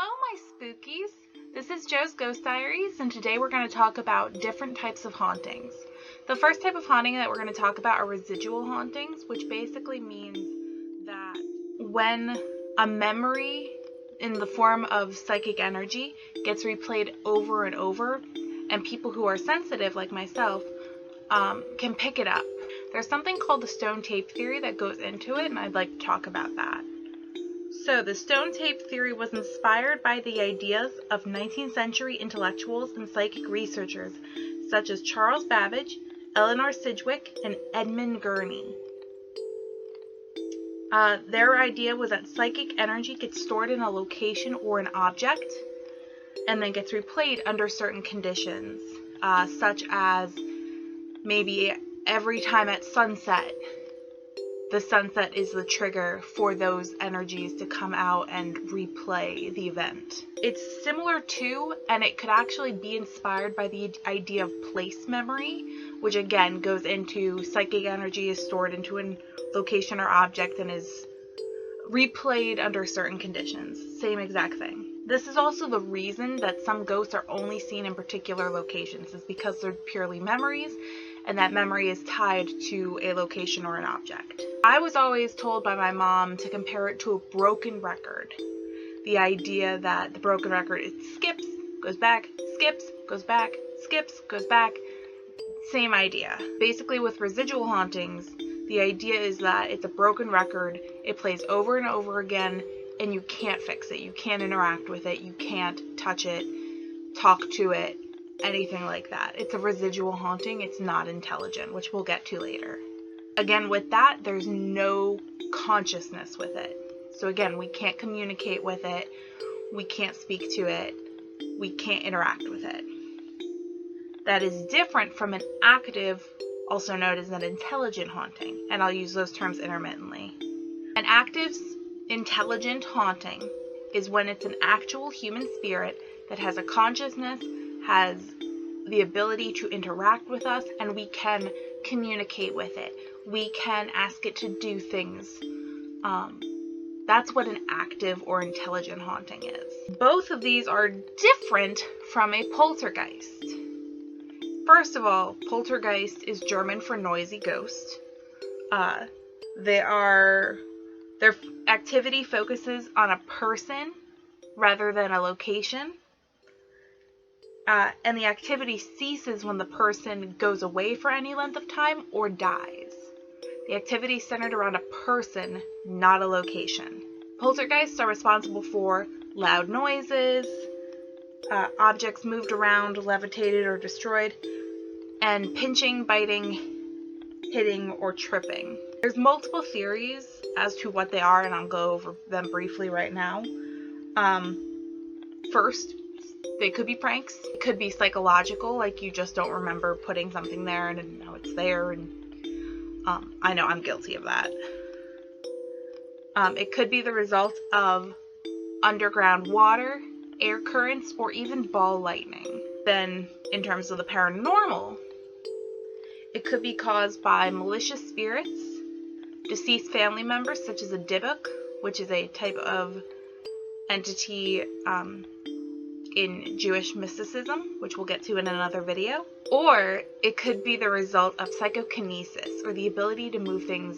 Hello, my spookies. This is Joe's Ghost Diaries, and today we're going to talk about different types of hauntings. The first type of haunting that we're going to talk about are residual hauntings, which basically means that when a memory in the form of psychic energy gets replayed over and over, and people who are sensitive, like myself, can pick it up. There's something called the stone tape theory that goes into it, and I'd like to talk about that. So, the stone tape theory was inspired by the ideas of 19th century intellectuals and psychic researchers such as Charles Babbage, Eleanor Sidgwick, and Edmund Gurney. Their idea was that psychic energy gets stored in a location or an object and then gets replayed under certain conditions, such as maybe every time at sunset. The sunset is the trigger for those energies to come out and replay the event. It's similar to, and it could actually be inspired by the idea of place memory, which again goes into psychic energy is stored into a location or object and is replayed under certain conditions. Same exact thing. This is also the reason that some ghosts are only seen in particular locations, is because they're purely memories, and that memory is tied to a location or an object. I was always told by my mom to compare it to a broken record. The idea that the broken record, it skips, goes back, skips, goes back, skips, goes back. Same idea. Basically, with residual hauntings, the idea is that it's a broken record, it plays over and over again, and you can't fix it. You can't interact with it. You can't touch it, talk to it, anything like that. It's a residual haunting. It's not intelligent, which we'll get to later. Again, with that, there's no consciousness with it. So again, we can't communicate with it. We can't speak to it. We can't interact with it. That is different from an active, also known as an intelligent haunting, and I'll use those terms intermittently. An active, intelligent haunting is when it's an actual human spirit that has a consciousness, has the ability to interact with us, and we can communicate with it. We can ask it to do things. That's what an active or intelligent haunting is. Both of these are different from a poltergeist. First of all, poltergeist is German for noisy ghost. Their activity focuses on a person rather than a location. And the activity ceases when the person goes away for any length of time or dies. The activity is centered around a person, not a location. Poltergeists are responsible for loud noises, objects moved around, levitated, or destroyed, and pinching, biting, hitting, or tripping. There's multiple theories as to what they are, and I'll go over them briefly right now. First, they could be pranks. It could be psychological, like you just don't remember putting something there and now it's there, and I know I'm guilty of that. It could be the result of underground water, air currents, or even ball lightning. Then, in terms of the paranormal, it could be caused by malicious spirits, deceased family members such as a dybbuk, which is a type of entity in Jewish mysticism, which we'll get to in another video. Or it could be the result of psychokinesis, or the ability to move things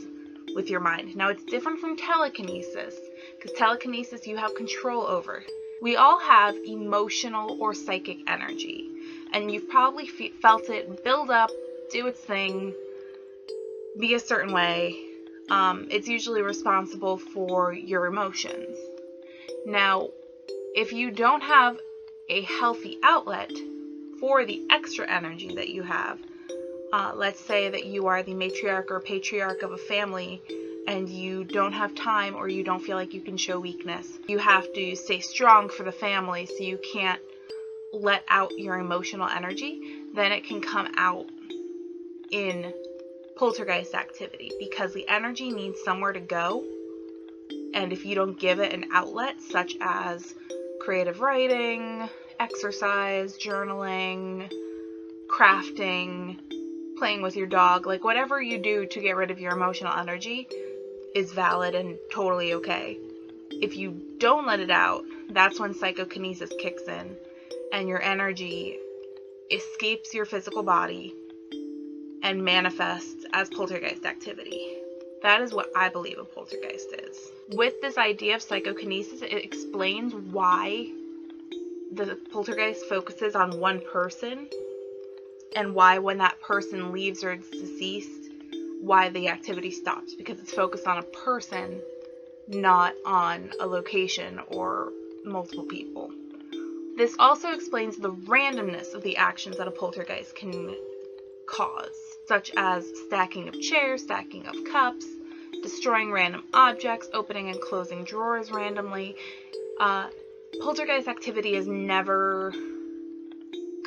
with your mind. Now, it's different from telekinesis, because telekinesis you have control over. We all have emotional or psychic energy, and you've probably felt it build up, do its thing, be a certain way. It's usually responsible for your emotions. Now, if you don't have a healthy outlet for the extra energy that you have, let's say that you are the matriarch or patriarch of a family and you don't have time, or you don't feel like you can show weakness. You have to stay strong for the family, so you can't let out your emotional energy. Then it can come out in poltergeist activity, because the energy needs somewhere to go, and if you don't give it an outlet, such as creative writing, exercise, journaling, crafting, playing with your dog, like whatever you do to get rid of your emotional energy is valid and totally okay. If you don't let it out, that's when psychokinesis kicks in and your energy escapes your physical body and manifests as poltergeist activity. That is what I believe a poltergeist is. With this idea of psychokinesis, it explains why the poltergeist focuses on one person, and why when that person leaves or is deceased, why the activity stops, because it's focused on a person, not on a location or multiple people. This also explains the randomness of the actions that a poltergeist can cause, such as stacking of chairs, stacking of cups, destroying random objects, opening and closing drawers randomly. Poltergeist activity is never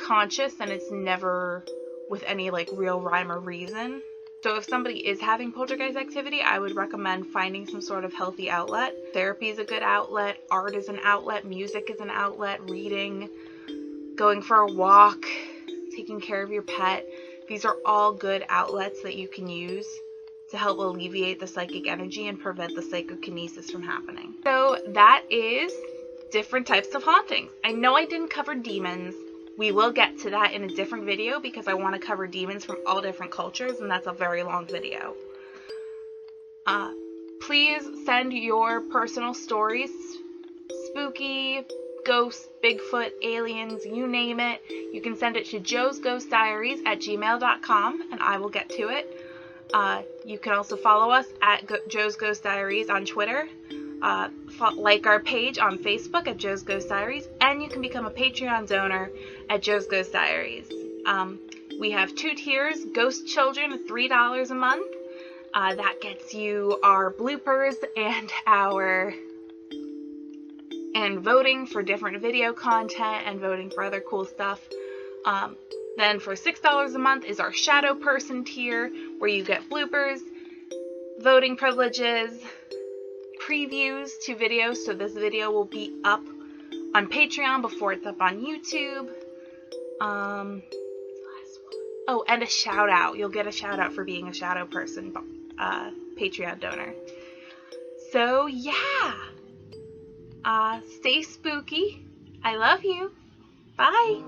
conscious, and it's never with any like real rhyme or reason. So if somebody is having poltergeist activity, I would recommend finding some sort of healthy outlet. Therapy is a good outlet, art is an outlet, music is an outlet, reading, going for a walk, taking care of your pet. These are all good outlets that you can use to help alleviate the psychic energy and prevent the psychokinesis from happening. So that is different types of hauntings. I know I didn't cover demons. We will get to that in a different video because I want to cover demons from all different cultures, and that's a very long video. Please send your personal stories, spooky, ghosts, Bigfoot, aliens, you name it. You can send it to joesghostdiaries@gmail.com and I will get to it. You can also follow us at Joe's Ghost Diaries on Twitter. Like our page on Facebook at Joe's Ghost Diaries, and you can become a Patreon donor at Joe's Ghost Diaries. We have 2 tiers: Ghost Children at $3 a month. That gets you our bloopers and voting for different video content and voting for other cool stuff. Then for $6 a month is our Shadow Person tier, where you get bloopers, voting privileges, previews to videos. So this video will be up on Patreon before it's up on YouTube. Oh, and a shout out. You'll get a shout out for being a Shadow Person Patreon donor. So yeah. Stay spooky. I love you. Bye.